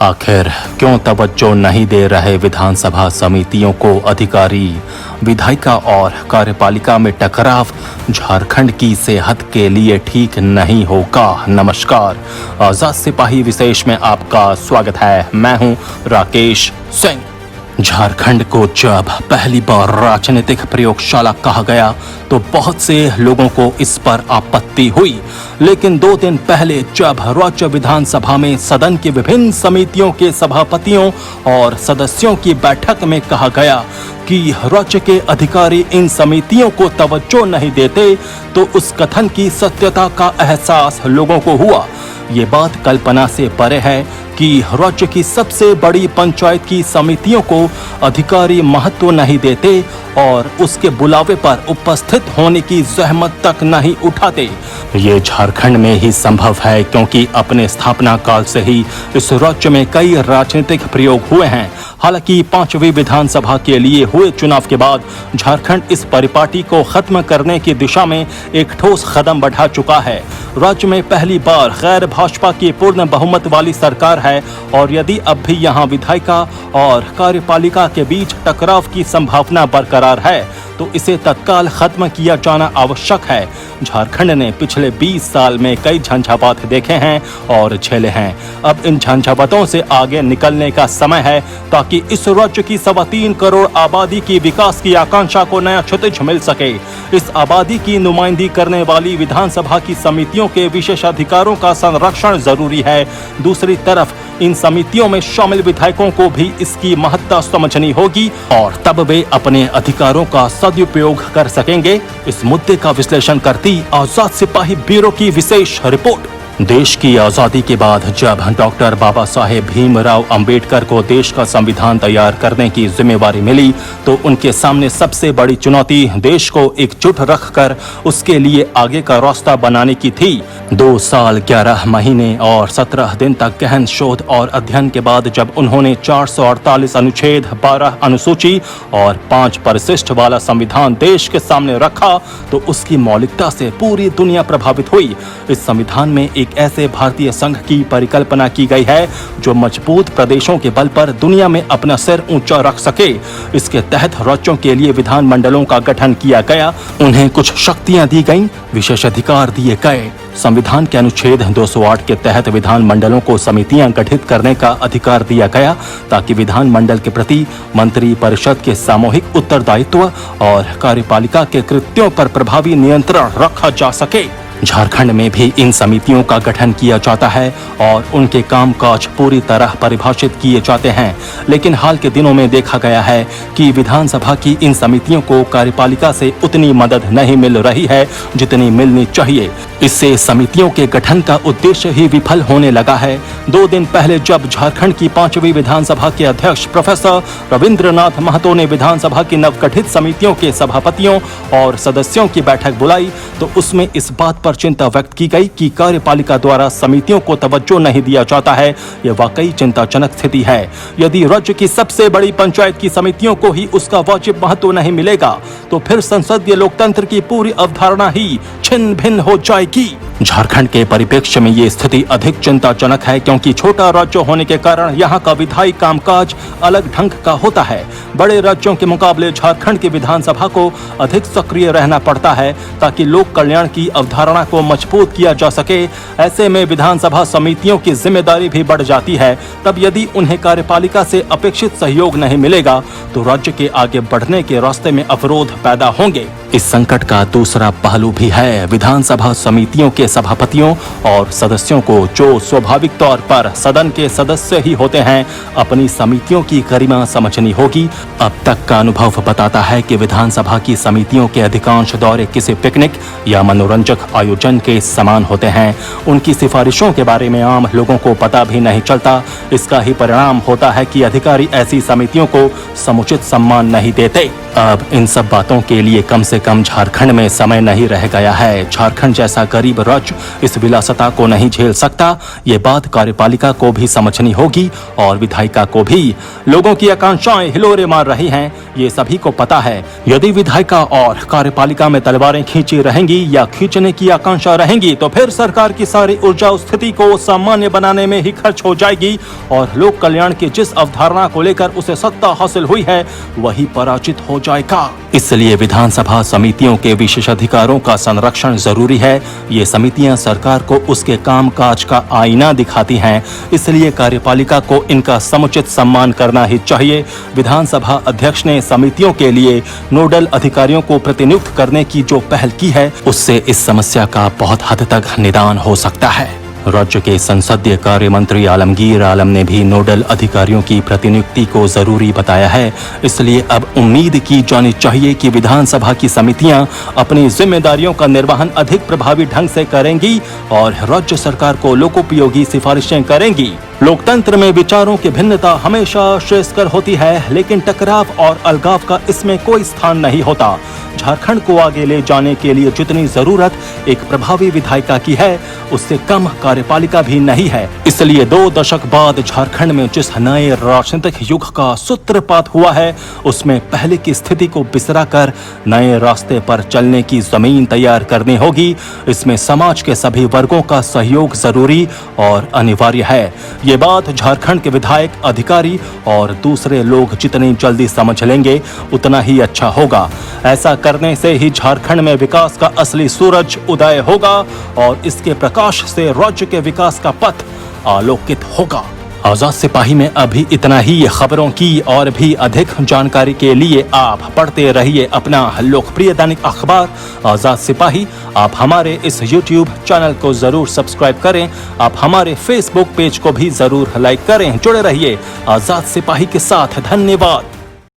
आखिर क्यों तवज्जो नहीं दे रहे विधानसभा समितियों को अधिकारी? विधायिका और कार्यपालिका में टकराव झारखंड की सेहत के लिए ठीक नहीं होगा। नमस्कार, आजाद सिपाही विशेष में आपका स्वागत है। मैं हूं राकेश सिंह। झारखंड को जब पहली बार राजनीतिक प्रयोगशाला कहा गया तो बहुत से लोगों को इस पर आपत्ति हुई, लेकिन 2 दिन पहले जब राज्य विधानसभा में सदन की विभिन्न समितियों के सभापतियों और सदस्यों की बैठक में कहा गया कि राज्य के अधिकारी इन समितियों को तवज्जो नहीं देते, तो उस कथन की सत्यता का एहसास लोगों को हुआ। ये बात कल्पना से परे है कि राज्य की सबसे बड़ी पंचायत की समितियों को अधिकारी महत्व नहीं देते और उसके बुलावे पर उपस्थित होने की जहमत तक नहीं उठाते। ये झारखंड में ही संभव है, क्योंकि अपने स्थापना काल से ही इस राज्य में कई राजनीतिक प्रयोग हुए हैं। हालांकि 5वीं विधानसभा के लिए हुए चुनाव के बाद झारखंड इस परिपाटी को खत्म करने की दिशा में एक ठोस कदम बढ़ा चुका है। राज्य में पहली बार गैर भाजपा की पूर्ण बहुमत वाली सरकार है, और यदि अब भी यहां विधायिका और कार्यपालिका के बीच टकराव की संभावना बरकरार है तो इसे तत्काल खत्म किया जाना आवश्यक है। झारखंड ने पिछले 20 साल में कई झंझावात देखे हैं और झेले हैं। अब इन झंझावातों से आगे निकलने का समय है, ताकि इस राज्य की 3.25 करोड़ आबादी की विकास की आकांक्षा को नया क्षितिज मिल सके। इस आबादी की नुमाइंदगी करने वाली विधानसभा की समितियों के विशेष अधिकारों का संरक्षण जरूरी है। दूसरी तरफ इन समितियों में शामिल विधायकों को भी इसकी महत्ता समझनी होगी, और तब वे अपने अधिकारों का सदुपयोग कर सकेंगे। इस मुद्दे का विश्लेषण करती आजाद सिपाही ब्यूरो की विशेष रिपोर्ट। देश की आजादी के बाद जब डॉक्टर बाबा साहेब भीमराव अंबेडकर को देश का संविधान तैयार करने की जिम्मेवारी मिली, तो उनके सामने सबसे बड़ी चुनौती देश को एकजुट रखकर उसके लिए आगे का रास्ता बनाने की थी। 2 साल 11 महीने और 17 दिन तक गहन शोध और अध्ययन के बाद जब उन्होंने 448 अनुच्छेद, 12 अनुसूची और 5 परिशिष्ट वाला संविधान देश के सामने रखा, तो उसकी मौलिकता से पूरी दुनिया प्रभावित हुई। इस संविधान में एक ऐसे भारतीय संघ की परिकल्पना की गई है जो मजबूत प्रदेशों के बल पर दुनिया में अपना सिर ऊंचा रख सके। इसके तहत राज्यों के लिए विधान मंडलों का गठन किया गया, उन्हें कुछ शक्तियां दी गईं, विशेष अधिकार दिए गए। संविधान के अनुच्छेद 208 के तहत विधान मंडलों को समितियां गठित करने का अधिकार दिया गया, ताकि विधान मंडल के प्रति मंत्री परिषद के सामूहिक उत्तरदायित्व और कार्यपालिका के कृत्यों पर प्रभावी नियंत्रण रखा जा सके। झारखंड में भी इन समितियों का गठन किया जाता है और उनके कामकाज पूरी तरह परिभाषित किए जाते हैं, लेकिन हाल के दिनों में देखा गया है कि विधानसभा की इन समितियों को कार्यपालिका से उतनी मदद नहीं मिल रही है जितनी मिलनी चाहिए। इससे समितियों के गठन का उद्देश्य ही विफल होने लगा है। 2 दिन पहले जब झारखंड की 5वीं विधानसभा के अध्यक्ष प्रोफेसर रविंद्रनाथ महतो ने विधानसभा की नवगठित समितियों के सभापतियों और सदस्यों की बैठक बुलाई, तो उसमें इस बात पर चिंता व्यक्त की गई कि कार्यपालिका द्वारा समितियों को तवज्जो नहीं दिया जाता है। यह वाकई चिंताजनक स्थिति है। यदि राज्य की सबसे बड़ी पंचायत की समितियों को ही उसका वाजिब महत्व नहीं मिलेगा, तो फिर संसदीय लोकतंत्र की पूरी अवधारणा ही छिन्न भिन्न हो जाएगी। झारखंड के परिप्रेक्ष्य में ये स्थिति अधिक चिंताजनक है, क्योंकि छोटा राज्य होने के कारण यहाँ का विधायी कामकाज अलग ढंग का होता है। बड़े राज्यों के मुकाबले झारखंड की विधानसभा को अधिक सक्रिय रहना पड़ता है, ताकि लोक कल्याण की अवधारणा को मजबूत किया जा सके। ऐसे में विधानसभा समितियों की जिम्मेदारी भी बढ़ जाती है। तब यदि उन्हें कार्यपालिका से अपेक्षित सहयोग नहीं मिलेगा, तो राज्य के आगे बढ़ने के रास्ते में अवरोध पैदा होंगे। इस संकट का दूसरा पहलू भी है। विधानसभा समितियों के सभापतियों और सदस्यों को, जो स्वाभाविक तौर पर सदन के सदस्य ही होते हैं, अपनी समितियों की गरिमा समझनी होगी। अब तक का अनुभव बताता है कि विधानसभा की समितियों के अधिकांश दौरे किसी पिकनिक या मनोरंजक आयोजन के समान होते हैं। उनकी सिफारिशों के बारे में आम लोगों को पता भी नहीं चलता। इसका ही परिणाम होता है कि अधिकारी ऐसी समितियों को समुचित सम्मान नहीं देते। अब इन सब बातों के लिए कम से कम झारखंड में समय नहीं रह गया है। झारखंड जैसा गरीब राज्य इस विलासिता को नहीं झेल सकता। ये बात कार्यपालिका को भी समझनी होगी और विधायिका को भी। लोगों की आकांक्षाएं हिलोरे मार रही हैं, ये सभी को पता है। यदि विधायिका और कार्यपालिका में तलवारें खींची रहेंगी या खींचने की आकांक्षा रहेंगी तो फिर सरकार की सारी ऊर्जा उस स्थिति को सामान्य बनाने में ही खर्च हो जाएगी और लोक कल्याण की जिस अवधारणा को लेकर उसे सत्ता हासिल हुई है वही पराजित हो जाएगा। इसलिए विधानसभा समितियों के विशेषाधिकारों का संरक्षण जरूरी है। ये समितियां सरकार को उसके कामकाज का आईना दिखाती हैं, इसलिए कार्यपालिका को इनका समुचित सम्मान करना ही चाहिए। विधानसभा अध्यक्ष ने समितियों के लिए नोडल अधिकारियों को प्रतिनियुक्त करने की जो पहल की है उससे इस समस्या का बहुत हद तक निदान हो सकता है। राज्य के संसदीय कार्य मंत्री आलमगीर आलम ने भी नोडल अधिकारियों की प्रतिनियुक्ति को जरूरी बताया है। इसलिए अब उम्मीद की जानी चाहिए कि विधानसभा की समितियां अपनी जिम्मेदारियों का निर्वहन अधिक प्रभावी ढंग से करेंगी और राज्य सरकार को लोकोपयोगी सिफारिशें करेंगी। लोकतंत्र में विचारों की भिन्नता हमेशा श्रेयस्कर होती है, लेकिन टकराव और अलगाव का इसमें कोई स्थान नहीं होता। झारखंड को आगे ले जाने के लिए जितनी जरूरत एक प्रभावी विधायिका की है उससे कम कार्यपालिका भी नहीं है। इसलिए 2 दशक बाद झारखंड में जिस नए राजनीतिक युग का सूत्रपात हुआ है उसमें पहले की स्थिति को बिसराकर नए रास्ते पर चलने की जमीन तैयार करनी होगी। इसमें समाज के सभी वर्गों का सहयोग जरूरी और अनिवार्य है। ये बात झारखंड के विधायक, अधिकारी और दूसरे लोग जितनी जल्दी समझ लेंगे उतना ही अच्छा होगा। ऐसा करने से ही झारखंड में विकास का असली सूरज उदय होगा और इसके प्रकाश से राज्य के विकास का पथ आलोकित होगा। आजाद सिपाही में अभी इतना ही। खबरों की और भी अधिक जानकारी के लिए आप पढ़ते रहिए अपना लोकप्रिय दैनिक अखबार आजाद सिपाही। आप हमारे इस YouTube चैनल को जरूर सब्सक्राइब करें। आप हमारे Facebook पेज को भी जरूर लाइक करें। जुड़े रहिए आजाद सिपाही के साथ। धन्यवाद।